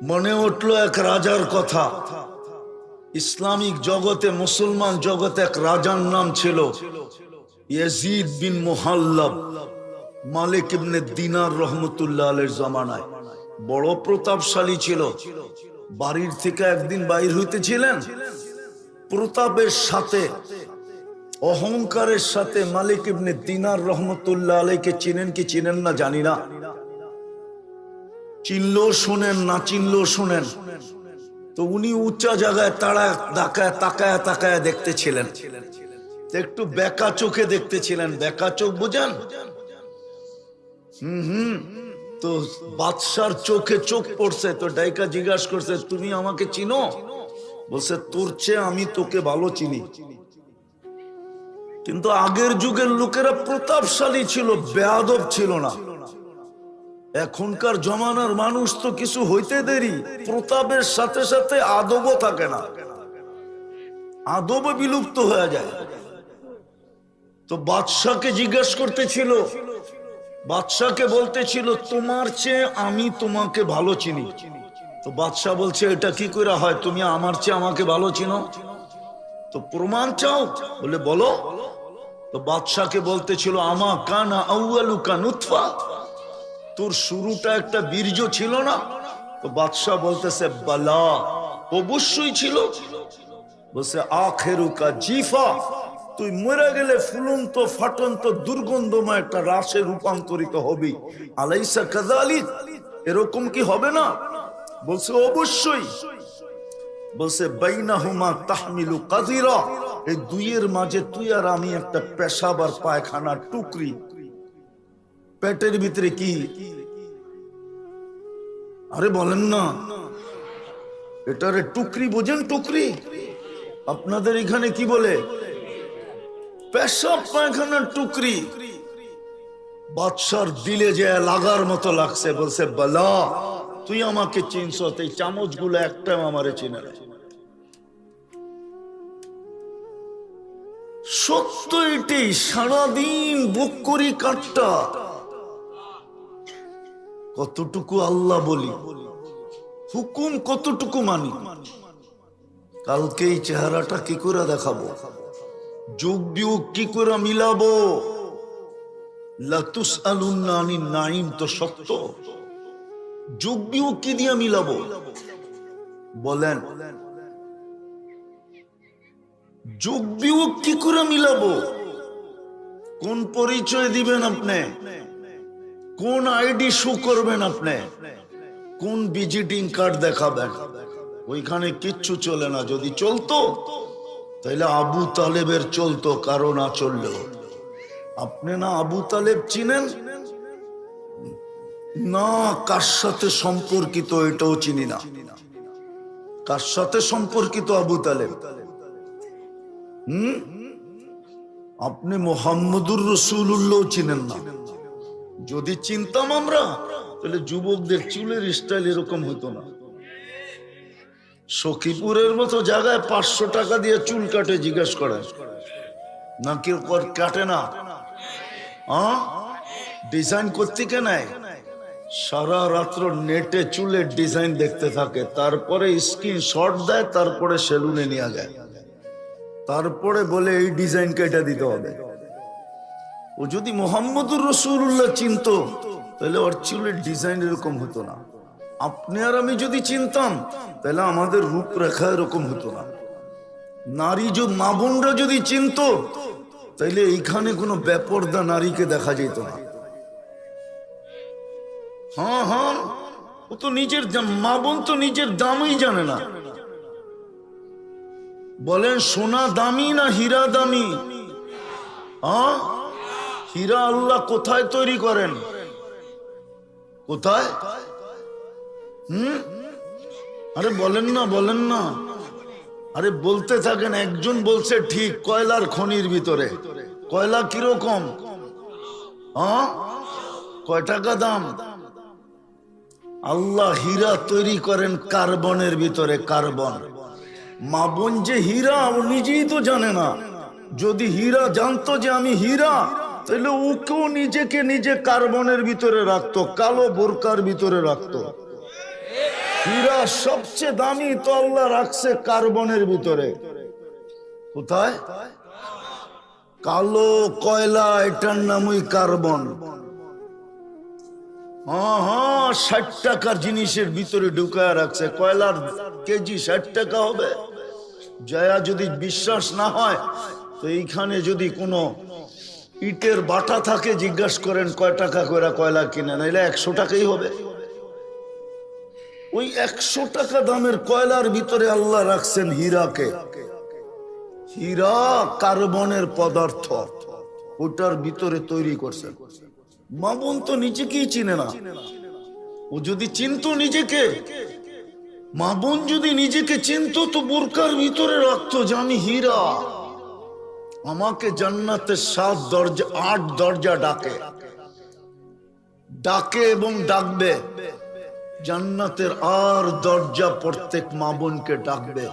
মনে উঠল এক রাজার কথা। ইসলামিক জগতে, মুসলমান জগতে এক রাজার নাম ছিল ইয়াজিদ বিন মুহাল্লাব, মালিক ইবনে দিনার রহমতুল্লাহ আলাইহির জামানায়। বড় প্রতাপশালী ছিল। বাড়ির থেকে একদিন বাইর হইতেছিলেন, প্রতাপের সাথে, অহংকারের সাথে মালিক ইবনে দিনার রহমতুল্লাহ আলাইকে চিনেন কি চিনেন না জানি না, চিনলেও শুনেন না চিনলেও শুনেন। তো উনি উঁচা জায়গায় তাকায় তাকায় তাকায় দেখতেছিলেন, একটু বেকা চোখে দেখতেছিলেন। বেকা চোখ বুঝেন? তো বাদশার চোখে চোখ পড়ছে। তো ডাইকা জিজ্ঞাসা করছে, তুমি আমাকে চিনো? বলছে, তোর চেয়ে আমি তোকে ভালো চিনি। কিন্তু আগের যুগের লোকেরা প্রতাপশালী ছিল, বেয়াদব ছিল না। এখনকার জমানার মানুষ তো কিছু হইতে দেরি, প্রতাপের সাথে সাথে আদবও থাকে না, আদব বিলুপ্ত হয়ে যায়। তো বাদশাকে জিজ্ঞেস করতেছিল, বাদশাকে বলতেছিল, তোমার চেয়ে আমি তোমাকে ভালো চিনি। তো বাদশা বলছে, এটা কি করে হয়? তুমি আমার চেয়ে আমাকে ভালো চিনো? তো প্রমাণ চাও? বলে বলো। তো বাদশাকে বলতেছিল, আমা কানা আউয়ালুকা নুতফা, তোর শুরুটা একটা বীর্য ছিল না? তো বাদশা বলতেছে, বালা, অবশ্যই ছিল। বলছে, আখেরুকা জিফা, তুই মরে গেলে ফুলন্ত ফাটন্ত দুর্গন্ধময় একটা রাশে রূপান্তরিত হবি। আলাইসা কাযালিক, এরকম কি হবে না? বলছে, অবশ্যই। বলছে, বাইনাহুমা তাহমিলু কাযিরা, এই দুইয়ের মাঝে তুই আর আমি একটা পেশাব আর পায়খানার টুকরি। পেটের ভিতরে কি? আরে বলেন না, এটারে টুকরি বোঝেন? টুকরি আপনাদের এখানে কি বলে? পেশাব পায়খানার টুকরি। বাদশার দিলে যে লাগার মতো লাগছে। বলছে, বালা, তুই আমাকে চিনছ? এই চামচ গুলো একটা আমারে চিনে না। সত্য এটি, সারাদিন বুক করি কাটটা। কতটুকু আল্লাহ বলি, হুকুম কতটুকু মানি। কালকে এই চেহারাটা কি করে দেখাবো? যুগ বিয়োগ কি করে মিলাবো? লাতুসআলুন্না আনিন নাঈম তো সত্য, যুগ বিয়োগ কি দিয়ে মিলাবো বলেন? যুগ বিয়োগ কি করে মিলাবো? কোন পরিচয় দিবেন আপনি? কোন আইডি শো করবেন আপনি? কোন ভিজিটিং কার্ড দেখাবেন? ওইখানে কিচ্ছু চলে না। যদি চলতো তাহলে আবু তালেবের চলতো, কারো না চললেও। আপনি না আবু তালেব চিনেন না, কার সাথে সম্পর্কিত এটাও চিনি না। কার সাথে সম্পর্কিত আবু তালেব? আপনি মুহাম্মদুর রাসূলুল্লাহ চিনেন না। যদি চিনতাম আমরা, তাহলে যুবকদের চুলের স্টাইল এরকম হতো না। সখীপুরের মতো জায়গায় 500 টাকা দিয়ে চুল কাটে, জিজ্ঞেস করেন না কেউ কাটে না? ডিজাইন করতে কে নাই? সারা রাত্র নেটে চুলের ডিজাইন দেখতে থাকে, তারপরে স্ক্রিনশট দেয়, তারপরে সেলুনে নিয়ে যায়, তারপরে বলে এই ডিজাইন কেটে দিতে হবে। ও যদি মুহাম্মদুর রাসূলুল্লাহ চিনতো, তাহলে ওর চুলের ডিজাইন এরকম হতো না। আপনি আর আমি যদি চিনতাম, তাহলে আমাদের রূপরেখা এরকম হতো না। নারী মা বোনরা যদি চিনতো, তাহলে এইখানে কোনো বেপরদা নারীকে দেখা যেত না। হ্যাঁ হ্যাঁ, ও তো নিজের মা বোন তো নিজের দামই জানে না। বলেন, সোনা দামি না হীরা দামি? হীরা আল্লাহ কোথায় তৈরি করেন? কোথায়? আরে বলেন না, বলেন না। আরে বলতে থাকেন। একজন বলছে ঠিক, কয়লার খনির ভিতরে। কয়লা কিরকম? কয় টাকা দাম? আল্লাহ হীরা তৈরি করেন কার্বনের ভিতরে, কার্বন। মা বোন যে হীরা ও নিজেই তো জানে না। যদি হীরা জানতো যে আমি হীরা, তাহলে ওকেও নিজেকে নিজে কার্বনের ভিতরে রাখতো, কালো বোরকার ভিতরে রাখতো। হীরা সবচেয়ে দামি তো আল্লাহ রাখছে কার্বনের ভিতরে। কোথায়? কালো কয়লা, এটার নামই কার্বন। হ্যাঁ, 60 টাকার জিনিসের ভিতরে ঢুকায় রাখছে। কয়লার কেজি 60 টাকা হবে। জয়া যদি বিশ্বাস না হয় তো এইখানে যদি কোনো ইটের বাটা থাকে জিজ্ঞাসা করেন কয় টাকা করে কয়লা কিনে, নাইলে 100 টাকাই হবে। ওই 100 টাকা দামের কয়লার ভিতরে আল্লাহ রাখছেন হীরাকে। হীরা কার্বনের পদার্থ, ওটার ভিতরে তৈরি করছেন। মা বোন তো নিজেকেই চিনে না। ও যদি চিনতো নিজেকে, মা বোন যদি নিজেকে চিনতো তো বোরকার ভিতরে রাখতো যে আমি হীরা। আমাকে জান্নাতের 7 দরজা 8 দরজা ডাকে ডাকে এবং ডাকবে। জান্নাতের আর দরজা প্রত্যেক মা বোনকে ডাকবে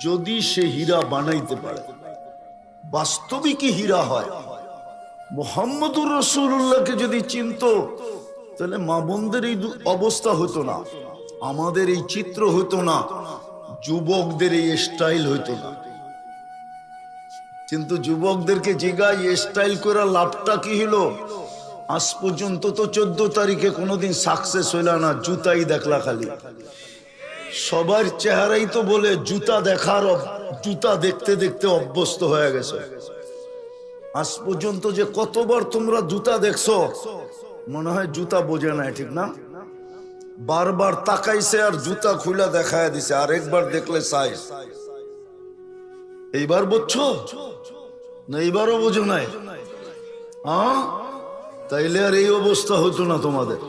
যদি সে হীরা বানাইতে পারে। বাস্তবিকই হীরা হয়। মুহাম্মদুর রাসূলুল্লাহকে যদি চিনতো তাহলে মা বোনদের এই অবস্থা হতো না, আমাদের এই চিত্র হতো না, যুবকদের এই স্টাইল হতো না। কিন্তু যুবকদেরকে জিগাই স্টাইল করে লাভটা কি হলো? আজ পর্যন্ত তো 14 তারিখে কোনোদিন সাকসেস হইল না, জুতাই দেখলা খালি। সবার চেহারাই তো বলে জুতা দেখার, জুতা দেখতে দেখতে অভ্যস্ত হয়ে গেছে। আজ পর্যন্ত যে কতবার তোমরা জুতা দেখছো, মনে হয় জুতা বোঝে নাই, ঠিক না? বারবার তাকাইছে আর জুতা খুলে দেখায় দিছে, আর একবার দেখলে সাইজ। এইবার বুঝছো না? এইবারও বোঝো নাই? হ্যাঁ, তাইলে আর এই অবস্থা হতো না তোমাদের।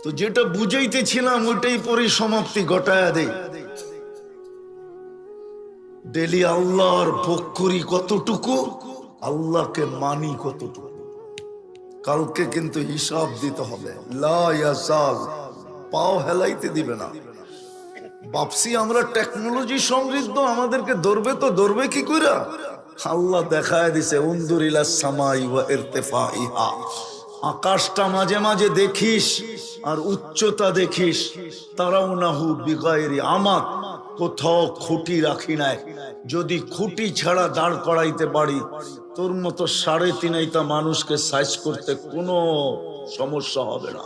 তো যেটা বুঝাইতেছিলাম ওইটাই পরিসমাপ্তি ঘটায়া দেই। ডেলি আল্লাহর ভোগ করি কতটুকু, আল্লাহকে মানি কতটুকু। কালকে কিন্তু হিসাব দিতে হবে। লা ইয়াসাল, পাও হেলাইতে দিবে না। ভাবছি আমরা টেকনোলজি সমৃদ্ধ, আমাদেরকে ধরবে তো ধরবে কি কইরা? আল্লাহ দেখায় দিছে উনদুর ইলাস সামাই ওয়া ইরতিফাইহা। আকাশটা মাঝে মাঝে দেখিস আর উচ্চতা দেখিস। তারাউনাহু বিগাইরি আমাদ, কোথাও খুঁটি রাখি নাই। যদি খুঁটি ছাড়া দাঁড় করাইতে পারি, তোর মতো 3.5 মানুষকে সাইজ করতে কোনো সমস্যা হবে না।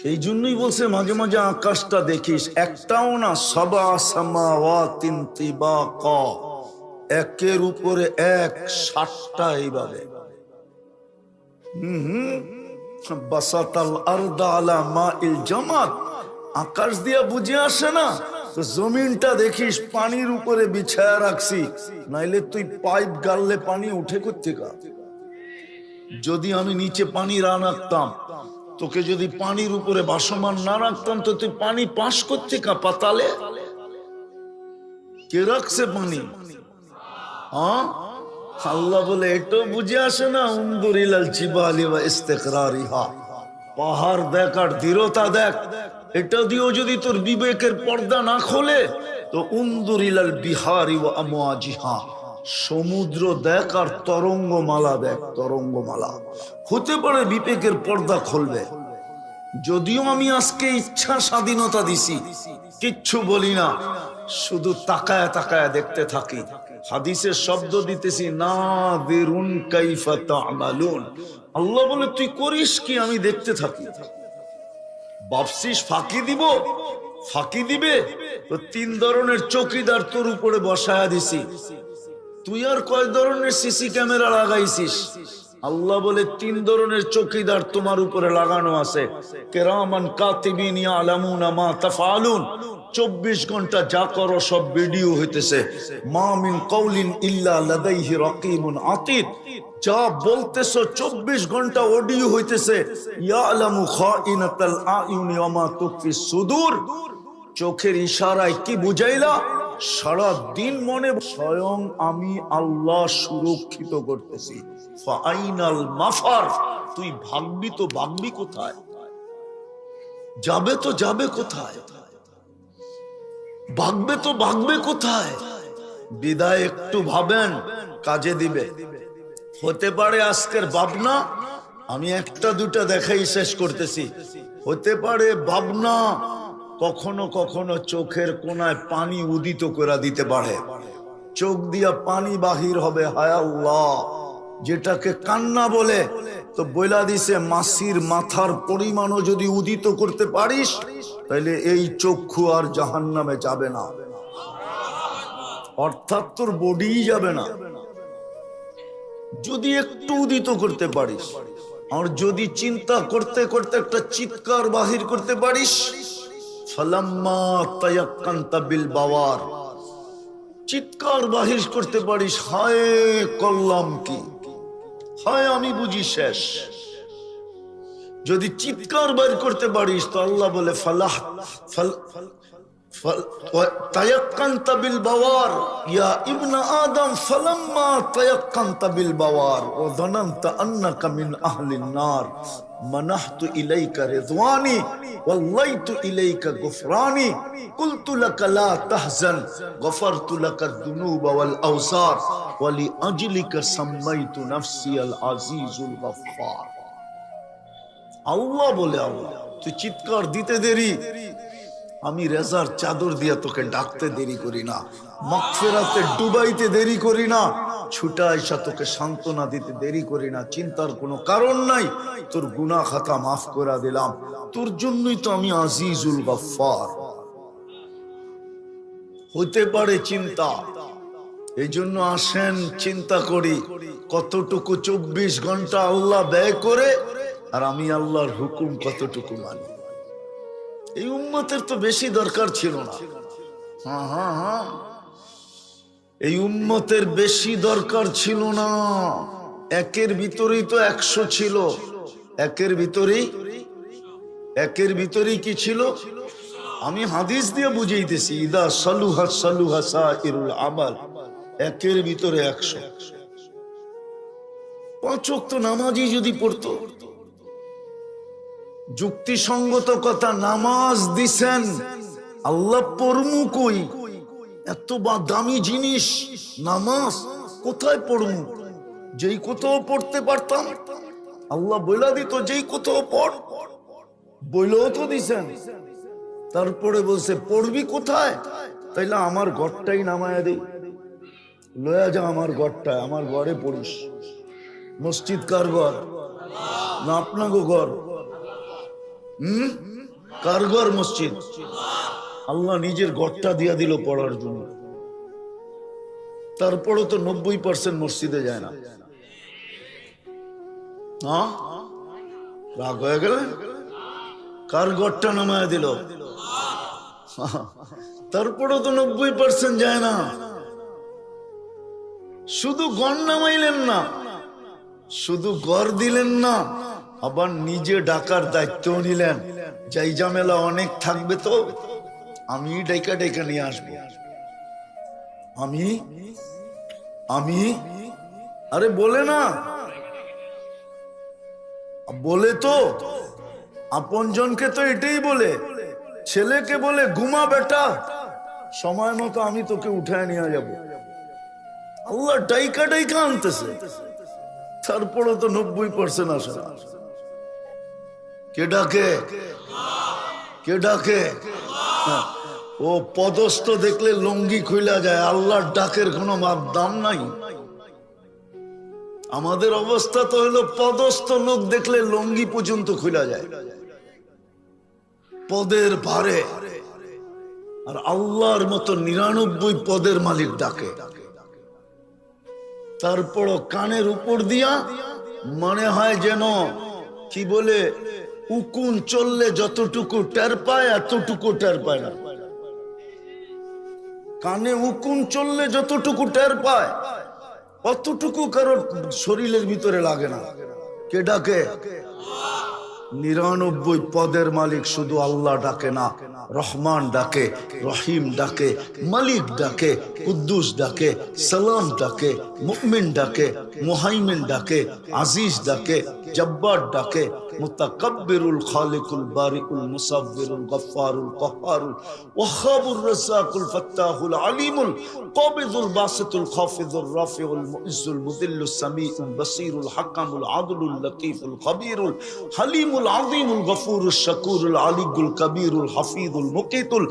এই জন্যই বলছে মাঝে মাঝে আকাশটা দেখিস, একটাও না, সাবা সামাওয়াতিন তিবাকা, একের উপরে এক, 7টা এইভাবে। বাসাতাল আরদা আলা মাইল জামাদ, আকাশ দিয়া বুঝে আসে না তো জমিনটা দেখিস পানির উপরে বিছায়া রাখছি, নাইলে তুই পাইপ গাললে পানি উঠে কোত্থেকা? যদি আমি নিচে পানি রাখতাম, তোকে যদি পানির উপরে ভাসমান না রাখতাম তো তুই পানি পাস কোত্থেকা পাতালে? কে রাখছে পানি? হ্যাঁ, আল্লাহ বলে এটাও বুঝে আসে না? উনদুর ইলাল জিবালি ওয়া ইস্তিকরারিহা, পাহাড় দেখ আর দৃঢ়তা দেখ। এটা দিয়েও যদি তোর বিবেকের পর্দা না খোলে তো উনদুর ইলাল বিহারি ওয়া আমওয়াজিহা, সমুদ্র দেখ আর তরঙ্গমালা দেখ। তরঙ্গমালা হতে পারে বিবেকের পর্দা খুলবে। যদিও আমি আজকে ইচ্ছা স্বাধীনতা দিছি, কিচ্ছু বলি না, শুধু তাকায়া তাকায়া দেখতে থাকি। হাদিসের শব্দ দিতেছি, নাযিরুন কাইফা তা'মালুন। আল্লাহ বলে তুই করিস কি, আমি দেখতে থাকি। ভাবছিস ফাঁকি দিব? ফাঁকি দিবে তো 3 ধরনের চৌকিদার তোর উপরে বসায়া দিছি। তুই আর কয় ধরনের সিসি ক্যামেরা লাগাইছিস? আল্লাহ বলে 3 ধরনের চৌকিদার তোমার উপরে লাগানো আছে। কিরামান কাতিবিন ইয়ালামুনা মা তাফআলুন, 24 ঘন্টা যা করো সব ভিডিও হইতেছে। মা মিন কাউলিন ইল্লা লাদাইহি রাকিবুন আতীদ, যা বলতেছো 24 ঘন্টা অডিও হইতেছে। ইয়ালামু খাইনাতাল আয়ুনি ওয়া মা তুখফিস সুদূর, চোখের ইশারায় কি বুঝাইলা? সারা দিন মনে স্বয়ং আমি আল্লাহ সুরক্ষিত করতেছি। ফাইনাল মাফার, তুই ভাগবি তো ভাগবি কোথায়? যাবে তো যাবে কোথায়? ভাগবে তো ভাগবে কোথায়? বিদায় একটু ভাবেন, কাজে দিবে। হতে পারে আজকের ভাবনা আমি 1টা 2টা দেখাই শেষ করতেছি। হতে পারে ভাবনা, কখনো কখনো চোখের কোনায় পানি উদিত করে দিতে পারে, চোখ দিয়া পানি বাহির হবে, হায় আল্লাহ, যেটাকে কান্না বলে। তো বইলা দিছে মাসির মাথার পরিমাণও যদি উদিত করতে পারিস তাহলে এই চক্ষু আর জাহান্নামে যাবে না, অর্থাৎ তোর বডি যাবে না, যদি একটু উদিত করতে পারিস। আর যদি চিন্তা করতে করতে একটা চিৎকার বাহির করতে পারিস, ফালাম্মা তায়াক্কানতা বিল বাওয়ার, চিৎকার বাহির করতে পারিস, হায় করলাম কি, হায় আমি বুঝি শেষ। যদি চিৎকার বাইর করতে পারিস তো আল্লাহ বলে ফালাহ তায়াক্কানতা বিল বাওয়ার ইয়া ইবনা আদম ফালাম্মা তায়াক্কানতা বিল বাওয়ার ওয়া যানানতা আন্নাকা মিন আহলিন নার মানাহতু ইলাইকা রিদওয়ানি ওয়াল্লাইতু ইলাইকা গুফরানি কুলতু লাকা লা তাহজান গফারতু লাকা যুনুবা ওয়াল আওসার ওয়া লিআজলিকা সাম্মাইতু নাফসি আল আজিজুল গফফার। আল্লাহ বলে, আল্লাহ তুই চিৎকার দিতে দেরি, আমি রেজার চাদর দিয়া তোকে ডাকতে দেরি করি না, মাগফিরাতে ডুবাইতে দেরি করি না, ছুটা আইসা তোকে সান্ত্বনা দিতে দেরি করি না। চিন্তার কোনো কারণ নাই, তোর গুনাহ খাতা মাফ করে দিলাম, তোর জন্যই তো আমি আজিজুল গফফার। হতে পারে চিন্তা, এই জন্য আসেন চিন্তা করি কতটুকু 24 ঘন্টা আল্লাহ ব্যয় করে আর আমি আল্লাহর হুকুম কতটুকু মানি। এই উম্মতের তো বেশি দরকার ছিল না, হ্যাঁ, এই উম্মতের বেশি দরকার ছিল না, একের ভিতরেই তো 100 ছিল, একের ভিতরেই কি ছিল? আমি হাদিস দিয়ে বুঝাইতেছি, ইদা সালুহা সালুহা সাইরুল আমাল, একের ভিতরে 100। 5 ওয়াক্ত নামাজই যদি পড়তো, যুক্তিসঙ্গত কথা, নামাজ দিছেন আল্লাহ, পড়মু কই? এত দামি জিনিস নামাজ, কোথায় পড়মু? যেই কোথাও পড়তে পারতাম আল্লাহ বইলা দিত, যেই কোথাও পড়, বইলেও তো দিছেন। তারপরে বলছে পড়বি কোথায়? তাইলে আমার ঘরটাই নামায়া দেই, লয়া যা আমার ঘরটায়, আমার ঘরে পড়িস। মসজিদ কার ঘর? না আপনাগো ঘর? কার ঘর মসজিদ? আল্লাহ নিজের ঘরটা দিয়া দিল পড়ার জন্য। তারপরও তো 90% মসজিদে যায় না, রাগ হয়ে গেলে? কার ঘরটা নামায় দিল? তারপরও তো 90% যায় না। শুধু ঘর নামাইলেন না, শুধু ঘর দিলেন না, আবার নিজে ডাকার দায়িত্ব নিলেন। যাই ঝামেলা অনেক থাকবে তো আমি ডাইকা ডাইকা নিয়ে আসবো, আমি আরে বলে না, বলে তো আপনজনকে তো এটাই বলে, ছেলেকে বলে ঘুমা বেটা, সময় মতো আমি তোকে উঠায় নিয়ে যাব। আল্লাহ ডাইকা ডাইকা আনতেছে, তারপরে তো 90% আসে না। কে ডাকে? কে ডাকে? ও পদস্থ দেখলে লুঙ্গি খুইলা যায়, আল্লাহর ডাকের কোনো দাম নাই। আমাদের অবস্থা তো হলো পদস্থ লোক দেখলে লুঙ্গি পর্যন্ত খুইলা যায় পদের ভারে, আর আল্লাহর মতো 99 পদের মালিক ডাকে। তারপরও কানের উপর দিয়া মনে হয় যেন কি বলে, উকুন চললে যতটুকু টের পায় এতটুকু টের পায় না। কানে উকুন চললে যতটুকু টের পায় অতটুকু কারোর শরীরের ভিতরে লাগে না। কে ডাকে? 99 পদের মালিক শুধু আল্লাহ ডাকে না, রহমান ডাকে, রহিম ডাকে, মালিক ডাকে, কুদ্দুস ডাকে, সালাম ডাকে, মুমিন ডাকে, মুহাইমিন ডাকে, আজিজ ডাকে, জব্বার ডাকে, মুতাকাব্বিরুল খালিকুল বারিকুল মুসাব্বিরুল গফফারুল কহ্হারুল ওয়াহ্হাবুর রাজ্জাকুল ফাত্তাহুল আলিমুল কাবিদুল বাসিতুল খাফিদুর রাফিউল মুইজ্জুল মুযিল্লুস সামিউল বাসীরুল হাকামুল আদলুল লতীফুল খবীরুল হালিমুল আলিমুল আযীমুল গফুরুশ শাকুরুল আলিয়ুল কবীরুল হাফিজুল মুকিতুল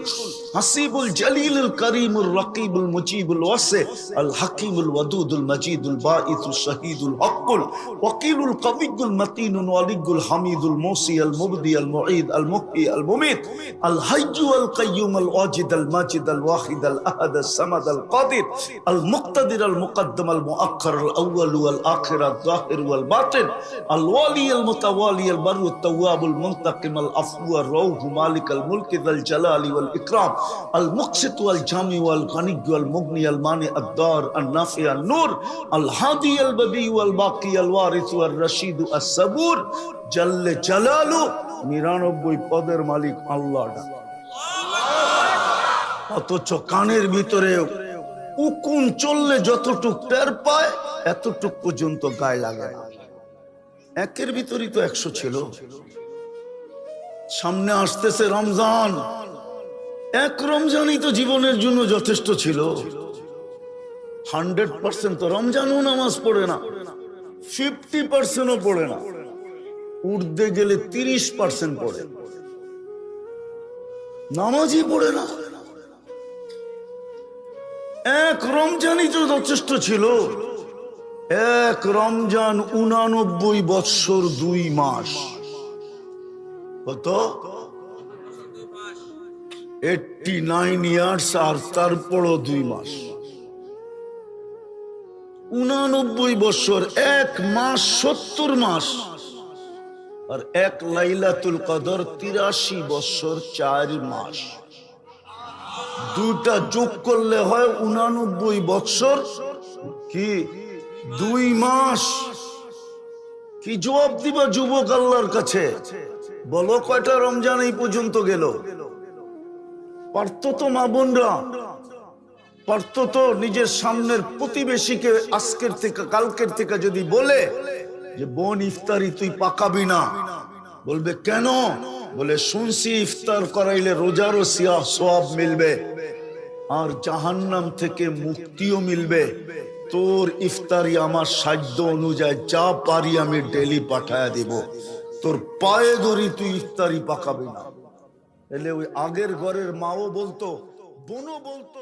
হাসিবুল জলিলুল করিমুল রকিবুল মুজিবুল ওয়াসি আল হাকিমুল ওয়াদুদুল মজিদুল বাঈসুল শহীদুল হকুল ওয়াকিলুল কবিয়ুল মতিনুল ওয়ালিয়ুল হামিদুল মুসি আল মুবদি আল মুঈদ আল মুহয়ি আল মুমীত আল হাইয়্যু আল কাইয়্যুম আল ওয়াজিদ আল মাজিদ আল ওয়াহিদ আল আহাদ আল সামাদ আল কাদির আল মুক্তাদির আল মুকদ্দম আল মুআক্খার আল আউয়াল ওয়াল আখির আল যাহির ওয়াল বাতিন আল ওয়ালি আল মুতাওয়ালি আল বারু আত তাওয়াবুল মুনতাকিম আল আফু আর রাউহু মালিক আল মুলক যাল জালালি ওয়াল ইকরাম আল মুকসিত ওয়াল জামি ওয়াল গানি ওয়াল মুগনি আল মানি আদ দার আন নাফি আন নূর আল হাদি আল বদি ওয়াল বাকি আল ওয়ারিস ওয়াল রশিদ আস সাবুর জাল্লে জালালু 99 পদের মালিক আল্লাহ। অথচ কানের ভিতরে উকুন চললে যতটুক টের পায় এতটুক পর্যন্ত গায়ে লাগে না। একের ভিতরই তো 100 ছিল। সামনে আসতেছে রমজান, এক রমজানই তো জীবনের জন্য যথেষ্ট ছিল। 100% তো রমজানও নামাজ পড়ে না, 50%ও পড়ে না, উঠতে গেলে 30% পড়ে, নামাজই পড়ে না। এক রমজানই তো যথেষ্ট ছিল। এক রমজান 89 বৎসর 2 মাস, কত 89 ইয়ার্স, আর তারপরও 2 মাস, 89 বৎসর, 1 মাস 70 মাস, আর এক লাইলাতুল কদর 83 বৎসর 4 মাস। দুটা যোগ করলে হয় 89 বৎসর কি 2 মাস। কি জবাব দিবা যুবক আল্লাহর কাছে? বলো কয়টা রমজান এই পর্যন্ত গেল? পারতো তো মা বোনরা, পারতো তো নিজের সামনের প্রতিবেশীকে আজকের থেকে কালকের থেকে যদি বলে যে বোন ইফতারি তুই পাকাবি না, বলবে কেন? বলে শুনছি ইফতার করাইলে রোজারও সওয়াব মিলবে আর জাহান্নাম থেকে মুক্তিও মিলবে। তোর ইফতারি আমার সাধ্য অনুযায়ী যা পারি আমি ডেলি পাঠায়া দিব, তোর পায়ে ধরি তুই ইফতারি পাকাবি না। এলে ওই আগের ঘরের মাও বলতো, বোনও বলতো।